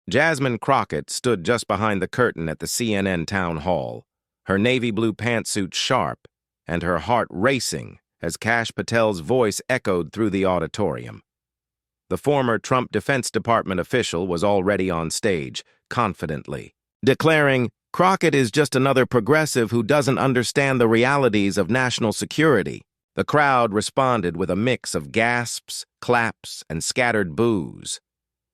Jasmine Crockett stood just behind the curtain at the CNN town hall, her navy blue pantsuit sharp and her heart racing as Kash Patel's voice echoed through the auditorium. The former Trump Defense Department official was already on stage, confidently, declaring, "Crockett is just another progressive who doesn't understand the realities of national security." The crowd responded with a mix of gasps, claps, and scattered boos.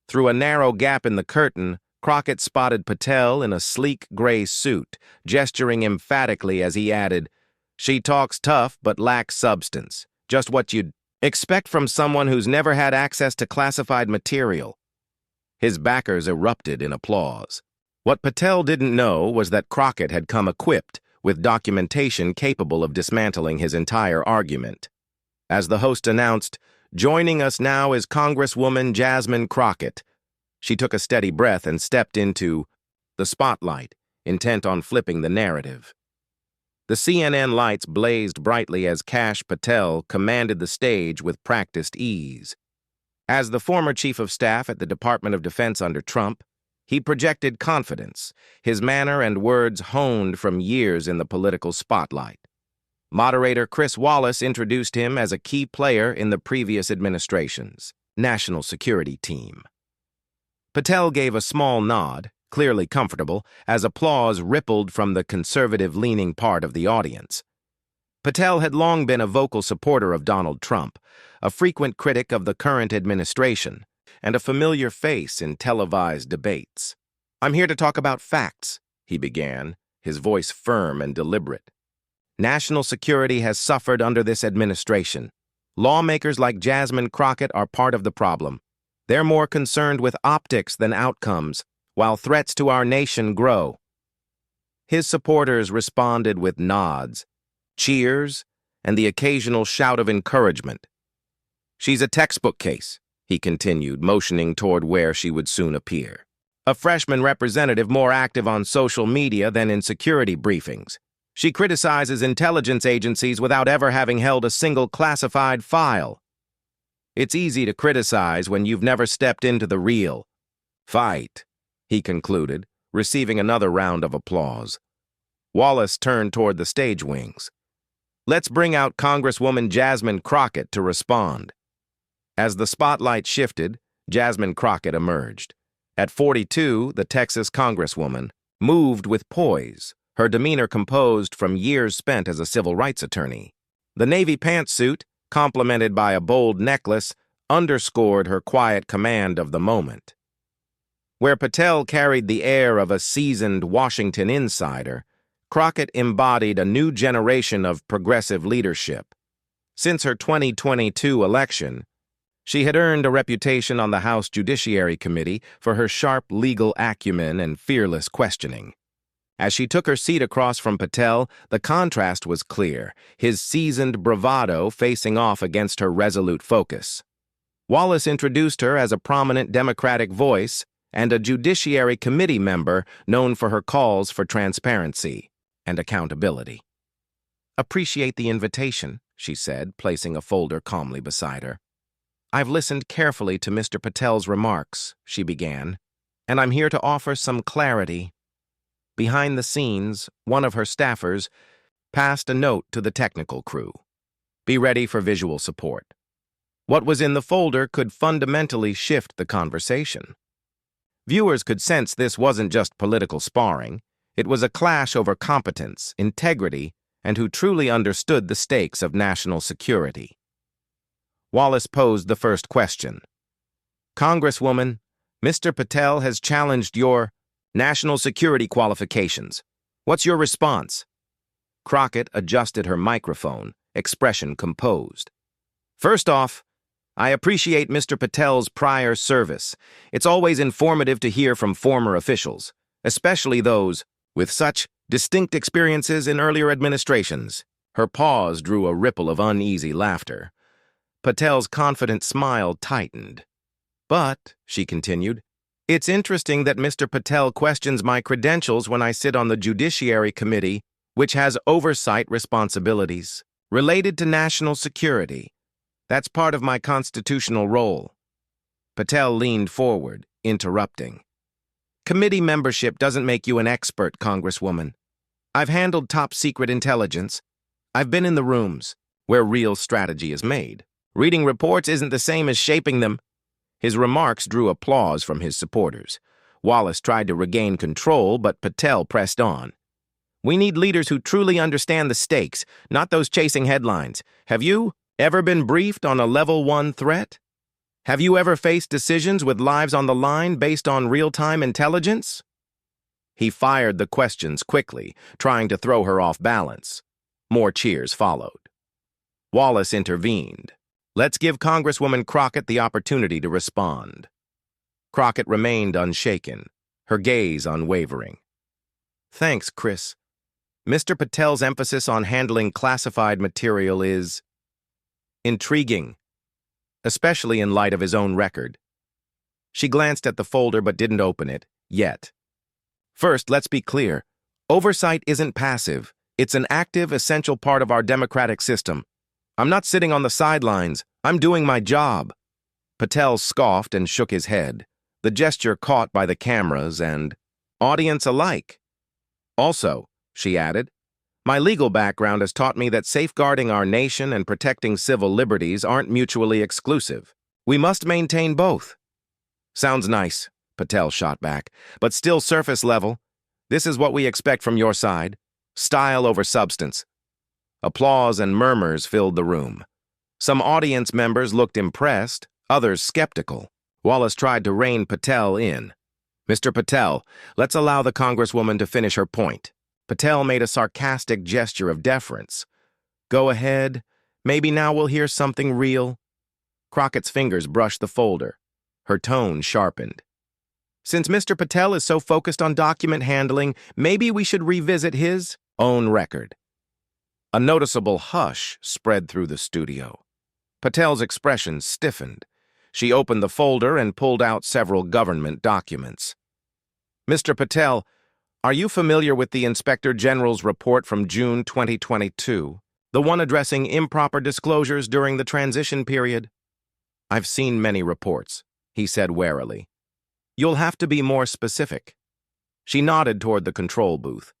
Through a narrow gap in the curtain, Crockett spotted Patel in a sleek gray suit, gesturing emphatically as he added, "She talks tough but lacks substance. Just what you'd expect from someone who's never had access to classified material." His backers erupted in applause. What Patel didn't know was that Crockett had come equipped with documentation capable of dismantling his entire argument. As the host announced, "Joining us now is Congresswoman Jasmine Crockett." She took a steady breath and stepped into the spotlight, intent on flipping the narrative. The CNN lights blazed brightly as Kash Patel commanded the stage with practiced ease. As the former chief of staff at the Department of Defense under Trump, he projected confidence, his manner and words honed from years in the political spotlight. Moderator Chris Wallace introduced him as a key player in the previous administration's national security team. Patel gave a small nod, clearly comfortable, as applause rippled from the conservative-leaning part of the audience. Patel had long been a vocal supporter of Donald Trump, a frequent critic of the current administration, and a familiar face in televised debates. "I'm here to talk about facts," he began, his voice firm and deliberate. "National security has suffered under this administration. Lawmakers like Jasmine Crockett are part of the problem. They're more concerned with optics than outcomes, while threats to our nation grow." His supporters responded with nods, cheers, and the occasional shout of encouragement. "She's a textbook case," he continued, motioning toward where she would soon appear. "A freshman representative more active on social media than in security briefings. She criticizes intelligence agencies without ever having held a single classified file. It's easy to criticize when you've never stepped into the real fight," he concluded, receiving another round of applause. Wallace turned toward the stage wings. "Let's bring out Congresswoman Jasmine Crockett to respond." As the spotlight shifted, Jasmine Crockett emerged. At 42, the Texas Congresswoman moved with poise, her demeanor composed from years spent as a civil rights attorney. The navy pantsuit, complemented by a bold necklace, underscored her quiet command of the moment. Where Patel carried the air of a seasoned Washington insider, Crockett embodied a new generation of progressive leadership. Since her 2022 election, she had earned a reputation on the House Judiciary Committee for her sharp legal acumen and fearless questioning. As she took her seat across from Patel, the contrast was clear, his seasoned bravado facing off against her resolute focus. Wallace introduced her as a prominent Democratic voice and a Judiciary Committee member known for her calls for transparency and accountability. "Appreciate the invitation," she said, placing a folder calmly beside her. "I've listened carefully to Mr. Patel's remarks," she began, "and I'm here to offer some clarity." Behind the scenes, one of her staffers passed a note to the technical crew. "Be ready for visual support." What was in the folder could fundamentally shift the conversation. Viewers could sense this wasn't just political sparring. It was a clash over competence, integrity, and who truly understood the stakes of national security. Wallace posed the first question. "Congresswoman, Mr. Patel has challenged your national security qualifications. What's your response?" Crockett adjusted her microphone, expression composed. "First off, I appreciate Mr. Patel's prior service. It's always informative to hear from former officials, especially those with such distinct experiences in earlier administrations." Her pause drew a ripple of uneasy laughter. Patel's confident smile tightened. "But," she continued, "it's interesting that Mr. Patel questions my credentials when I sit on the Judiciary Committee, which has oversight responsibilities related to national security. That's part of my constitutional role." Patel leaned forward, interrupting. Committee membership doesn't make you an expert, Congresswoman. I've handled top-secret intelligence. I've been in the rooms where real strategy is made. Reading reports isn't the same as shaping them. His remarks drew applause from his supporters. Wallace tried to regain control, but Patel pressed on. We need leaders who truly understand the stakes, not those chasing headlines. Have you ever been briefed on a level 1 threat? Have you ever faced decisions with lives on the line based on real-time intelligence? He fired the questions quickly, trying to throw her off balance. More cheers followed. Wallace intervened. Let's give Congresswoman Crockett the opportunity to respond. Crockett remained unshaken, her gaze unwavering. Thanks, Chris. Mr. Patel's emphasis on handling classified material is intriguing, especially in light of his own record. She glanced at the folder but didn't open it, yet. First, let's be clear. Oversight isn't passive. It's an active, essential part of our democratic system. I'm not sitting on the sidelines. I'm doing my job. Patel scoffed and shook his head, the gesture caught by the cameras and audience alike. Also, she added, my legal background has taught me that safeguarding our nation and protecting civil liberties aren't mutually exclusive. We must maintain both. Sounds nice, Patel shot back, but still surface level. This is what we expect from your side. Style over substance. Applause and murmurs filled the room. Some audience members looked impressed, others skeptical. Wallace tried to rein Patel in. Mr. Patel, let's allow the Congresswoman to finish her point. Patel made a sarcastic gesture of deference. Go ahead. Maybe now we'll hear something real. Crockett's fingers brushed the folder. Her tone sharpened. Since Mr. Patel is so focused on document handling, maybe we should revisit his own record. A noticeable hush spread through the studio. Patel's expression stiffened. She opened the folder and pulled out several government documents. Mr. Patel, are you familiar with the Inspector General's report from June 2022, the one addressing improper disclosures during the transition period? I've seen many reports, he said warily. You'll have to be more specific. She nodded toward the control booth.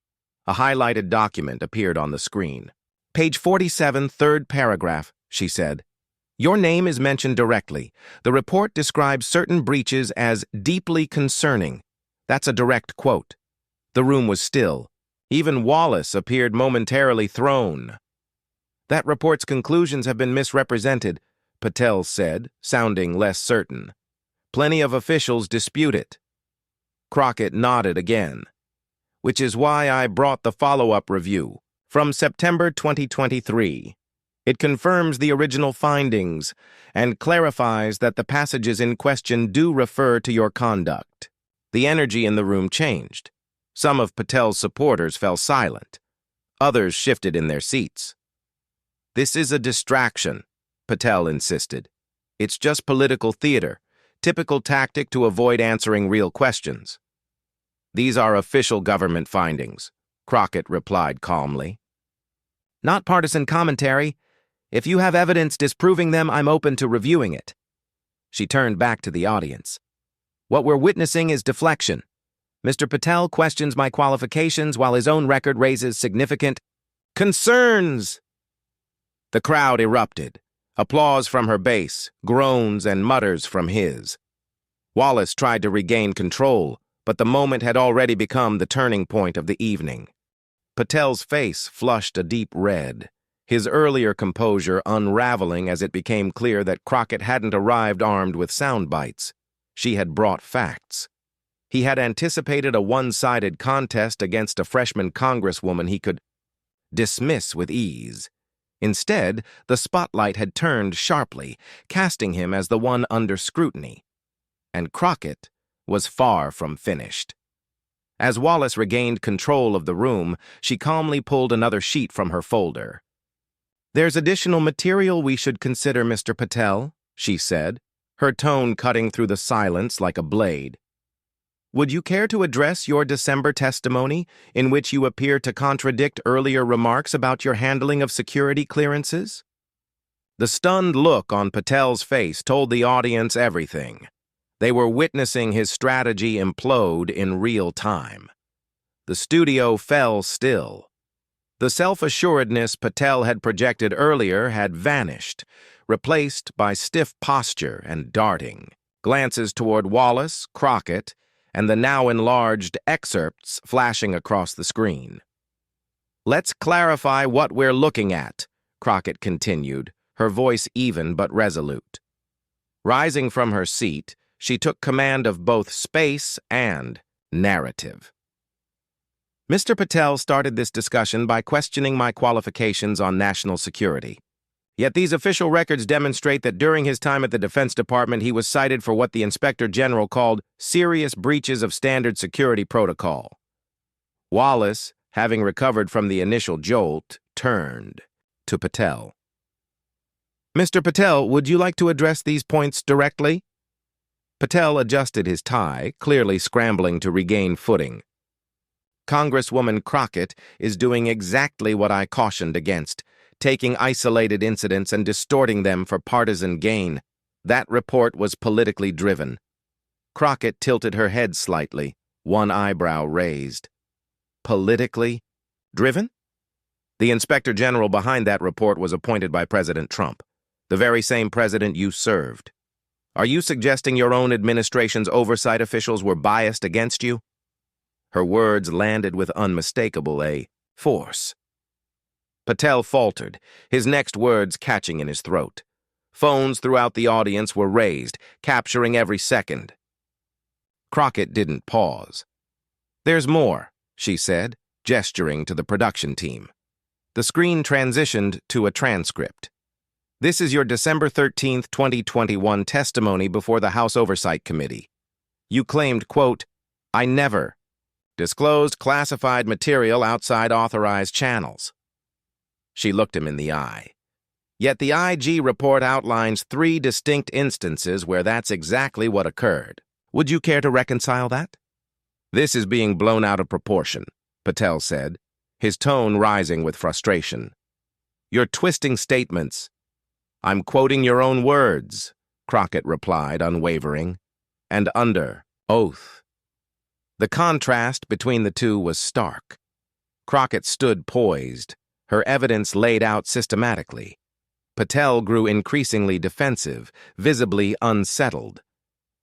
A highlighted document appeared on the screen. Page 47, third paragraph, she said. Your name is mentioned directly. The report describes certain breaches as deeply concerning. That's a direct quote. The room was still. Even Wallace appeared momentarily thrown. That report's conclusions have been misrepresented, Patel said, sounding less certain. Plenty of officials dispute it. Crockett nodded again. Which is why I brought the follow-up review from September 2023. It confirms the original findings and clarifies that the passages in question do refer to your conduct. The energy in the room changed. Some of Patel's supporters fell silent. Others shifted in their seats. This is a distraction, Patel insisted. It's just political theater, typical tactic to avoid answering real questions. These are official government findings, Crockett replied calmly. Not partisan commentary. If you have evidence disproving them, I'm open to reviewing it. She turned back to the audience. What we're witnessing is deflection. Mr. Patel questions my qualifications while his own record raises significant concerns. The crowd erupted. Applause from her base, groans and mutters from his. Wallace tried to regain control, but the moment had already become the turning point of the evening. Patel's face flushed a deep red, his earlier composure unraveling as it became clear that Crockett hadn't arrived armed with sound bites. She had brought facts. He had anticipated a one-sided contest against a freshman congresswoman he could dismiss with ease. Instead, the spotlight had turned sharply, casting him as the one under scrutiny. And Crockett was far from finished. As Wallace regained control of the room, she calmly pulled another sheet from her folder. There's additional material we should consider, Mr. Patel, she said, her tone cutting through the silence like a blade. Would you care to address your December testimony, in which you appear to contradict earlier remarks about your handling of security clearances? The stunned look on Patel's face told the audience everything. They were witnessing his strategy implode in real time. The studio fell still. The self-assuredness Patel had projected earlier had vanished, replaced by stiff posture and darting, glances toward Wallace, Crockett, and the now enlarged excerpts flashing across the screen. "Let's clarify what we're looking at," Crockett continued, her voice even but resolute. Rising from her seat, she took command of both space and narrative. Mr. Patel started this discussion by questioning my qualifications on national security. Yet these official records demonstrate that during his time at the Defense Department, he was cited for what the Inspector General called serious breaches of standard security protocol. Wallace, having recovered from the initial jolt, turned to Patel. "Mr. Patel, would you like to address these points directly?" Patel adjusted his tie, clearly scrambling to regain footing. "Congresswoman Crockett is doing exactly what I cautioned against, taking isolated incidents and distorting them for partisan gain. That report was politically driven." Crockett tilted her head slightly, one eyebrow raised. "Politically driven?" "The Inspector General behind that report was appointed by President Trump, the very same president you served. Are you suggesting your own administration's oversight officials were biased against you?" Her words landed with unmistakable force. Patel faltered, his next words catching in his throat. Phones throughout the audience were raised, capturing every second. Crockett didn't pause. "There's more," she said, gesturing to the production team. The screen transitioned to a transcript. "This is your December 13th, 2021 testimony before the House Oversight Committee. You claimed, quote, 'I never disclosed classified material outside authorized channels.'" She looked him in the eye. "Yet the IG report outlines 3 distinct instances where that's exactly what occurred. Would you care to reconcile that?" "This is being blown out of proportion," Patel said, his tone rising with frustration. "You're twisting statements." "I'm quoting your own words," Crockett replied, unwavering, "and under oath." The contrast between the two was stark. Crockett stood poised, her evidence laid out systematically. Patel grew increasingly defensive, visibly unsettled.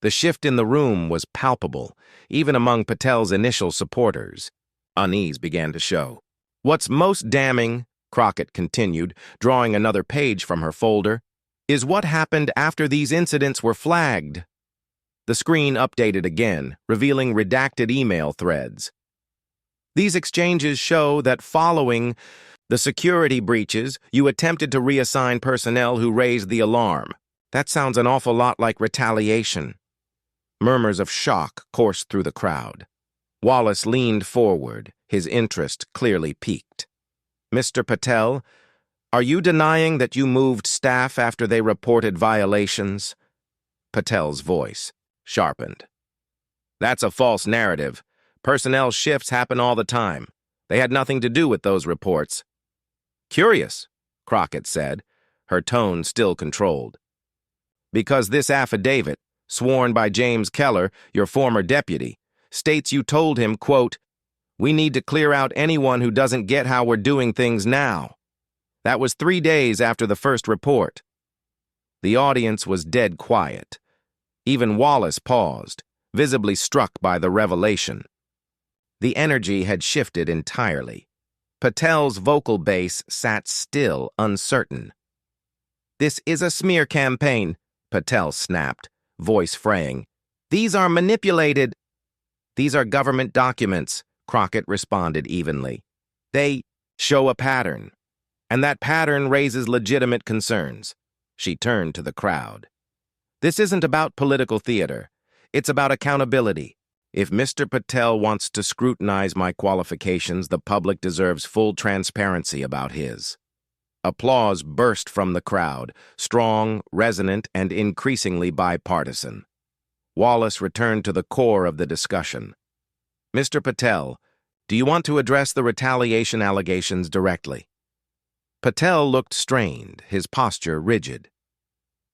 The shift in the room was palpable, even among Patel's initial supporters. Unease began to show. "What's most damning," Crockett continued, drawing another page from her folder, "is what happened after these incidents were flagged." The screen updated again, revealing redacted email threads. "These exchanges show that following the security breaches, you attempted to reassign personnel who raised the alarm. That sounds an awful lot like retaliation." Murmurs of shock coursed through the crowd. Wallace leaned forward, his interest clearly piqued. "Mr. Patel, are you denying that you moved staff after they reported violations?" Patel's voice sharpened. "That's a false narrative. Personnel shifts happen all the time. They had nothing to do with those reports." "Curious," Crockett said, her tone still controlled. "Because this affidavit, sworn by James Keller, your former deputy, states you told him, quote, 'We need to clear out anyone who doesn't get how we're doing things now.' That was 3 days after the first report." The audience was dead quiet. Even Wallace paused, visibly struck by the revelation. The energy had shifted entirely. Patel's vocal base sat still, uncertain. "This is a smear campaign," Patel snapped, voice fraying. "These are manipulated." "These are government documents," Crockett responded evenly. "They show a pattern, and that pattern raises legitimate concerns." She turned to the crowd. "This isn't about political theater. It's about accountability. If Mr. Patel wants to scrutinize my qualifications, the public deserves full transparency about his." Applause burst from the crowd, strong, resonant, and increasingly bipartisan. Wallace returned to the core of the discussion. "Mr. Patel, do you want to address the retaliation allegations directly?" Patel looked strained, his posture rigid.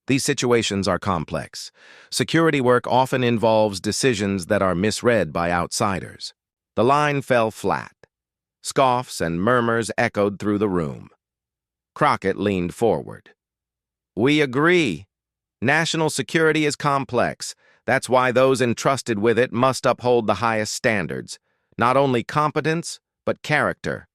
These situations are complex. Security work often involves decisions that are misread by outsiders. The line fell flat. Scoffs and murmurs echoed through the room. Crockett leaned forward. "We agree. National security is complex. That's why those entrusted with it must uphold the highest standards. Not only competence, but character."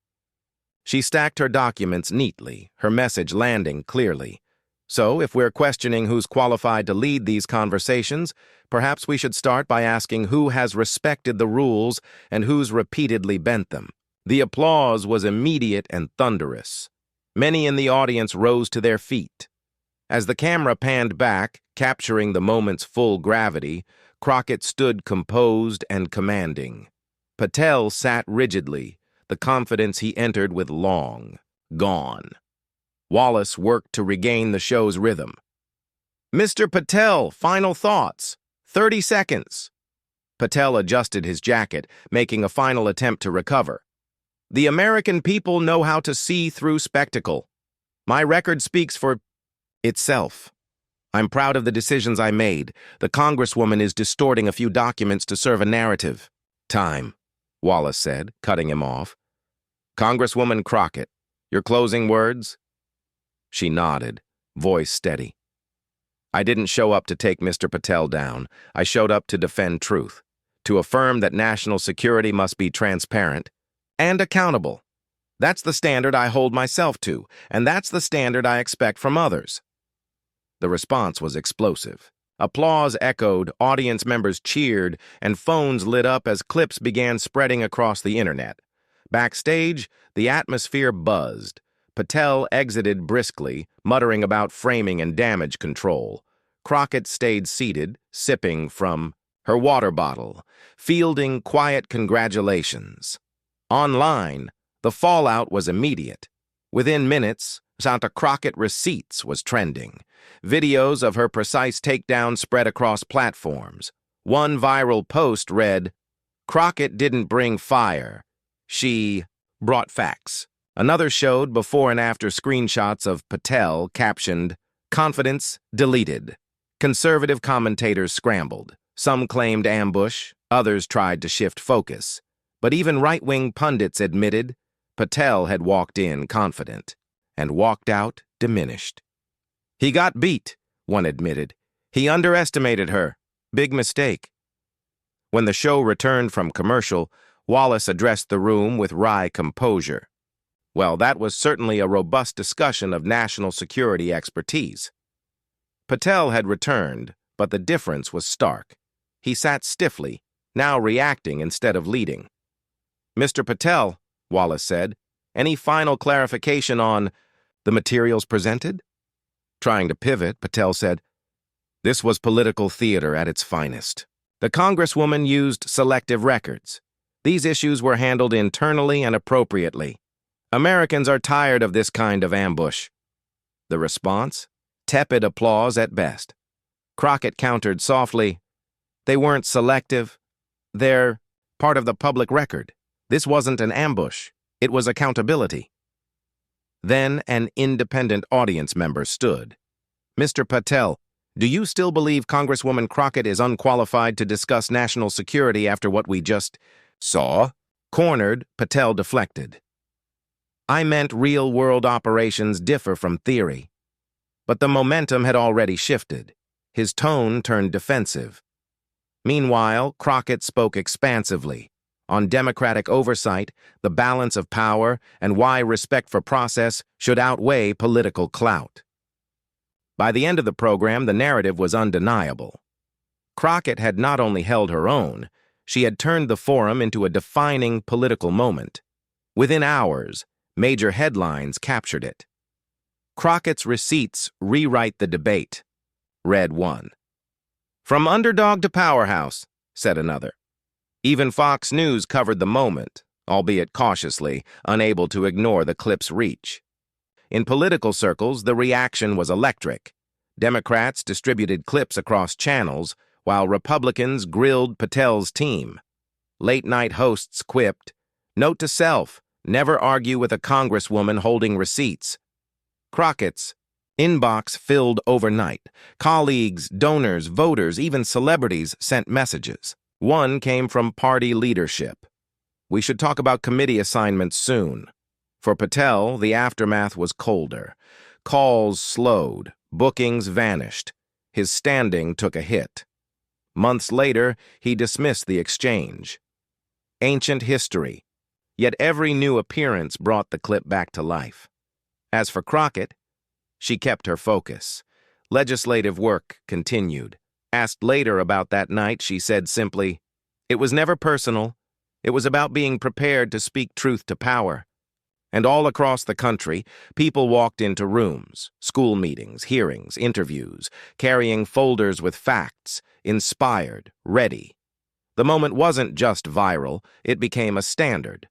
She stacked her documents neatly, her message landing clearly. So, if we're questioning who's qualified to lead these conversations, perhaps we should start by asking who has respected the rules and who's repeatedly bent them. The applause was immediate and thunderous. Many in the audience rose to their feet. As the camera panned back, capturing the moment's full gravity, Crockett stood composed and commanding. Patel sat rigidly, the confidence he entered with long gone. Wallace worked to regain the show's rhythm. "Mr. Patel, final thoughts. 30 seconds. Patel adjusted his jacket, making a final attempt to recover. "The American people know how to see through spectacle. My record speaks for itself. I'm proud of the decisions I made. The Congresswoman is distorting a few documents to serve a narrative." "Time," Wallace said, cutting him off. "Congresswoman Crockett, your closing words?" She nodded, voice steady. "I didn't show up to take Mr. Patel down. I showed up to defend truth, to affirm that national security must be transparent and accountable. That's the standard I hold myself to, and that's the standard I expect from others." The response was explosive. Applause echoed, audience members cheered, and phones lit up as clips began spreading across the internet. Backstage, the atmosphere buzzed. Patel exited briskly, muttering about framing and damage control. Crockett stayed seated, sipping from her water bottle, fielding quiet congratulations. Online, the fallout was immediate. Within minutes, Santa Crockett Receipts was trending. Videos of her precise takedown spread across platforms. One viral post read, "Crockett didn't bring fire. She brought facts." Another showed before and after screenshots of Patel captioned, "Confidence deleted." Conservative commentators scrambled. Some claimed ambush, others tried to shift focus. But even right-wing pundits admitted Patel had walked in confident and walked out diminished. "He got beat," one admitted. "He underestimated her. Big mistake." When the show returned from commercial, Wallace addressed the room with wry composure. Well, that was certainly a robust discussion of national security expertise. Patel had returned, but the difference was stark. He sat stiffly, now reacting instead of leading. "Mr. Patel," Wallace said, "any final clarification on the materials presented?" Trying to pivot, Patel said, "This was political theater at its finest. The Congresswoman used selective records. These issues were handled internally and appropriately. Americans are tired of this kind of ambush." The response? Tepid applause at best. Crockett countered softly, "They weren't selective. They're part of the public record. This wasn't an ambush. It was accountability." Then an independent audience member stood. "Mr. Patel, do you still believe Congresswoman Crockett is unqualified to discuss national security after what we just saw?" Cornered, Patel deflected. "I meant real-world operations differ from theory." But the momentum had already shifted. His tone turned defensive. Meanwhile, Crockett spoke expansively on democratic oversight, the balance of power, and why respect for process should outweigh political clout. By the end of the program, the narrative was undeniable. Crockett had not only held her own, she had turned the forum into a defining political moment. Within hours, major headlines captured it. "Crockett's Receipts Rewrite the Debate," read one. "From underdog to powerhouse," said another. Even Fox News covered the moment, albeit cautiously, unable to ignore the clip's reach. In political circles, the reaction was electric. Democrats distributed clips across channels, while Republicans grilled Patel's team. Late-night hosts quipped, "Note to self, never argue with a congresswoman holding receipts." Crockett's Inbox filled overnight. Colleagues, donors, voters, even celebrities sent messages. One came from party leadership. We should talk about committee assignments soon. For Patel, the aftermath was colder. Calls slowed, bookings vanished. His standing took a hit. Months later, he dismissed the exchange. Ancient history, yet every new appearance brought the clip back to life. As for Crockett, she kept her focus. Legislative work continued. Asked later about that night, she said simply, "It was never personal. It was about being prepared to speak truth to power." And all across the country, people walked into rooms, school meetings, hearings, interviews, carrying folders with facts, inspired, ready. The moment wasn't just viral, it became a standard.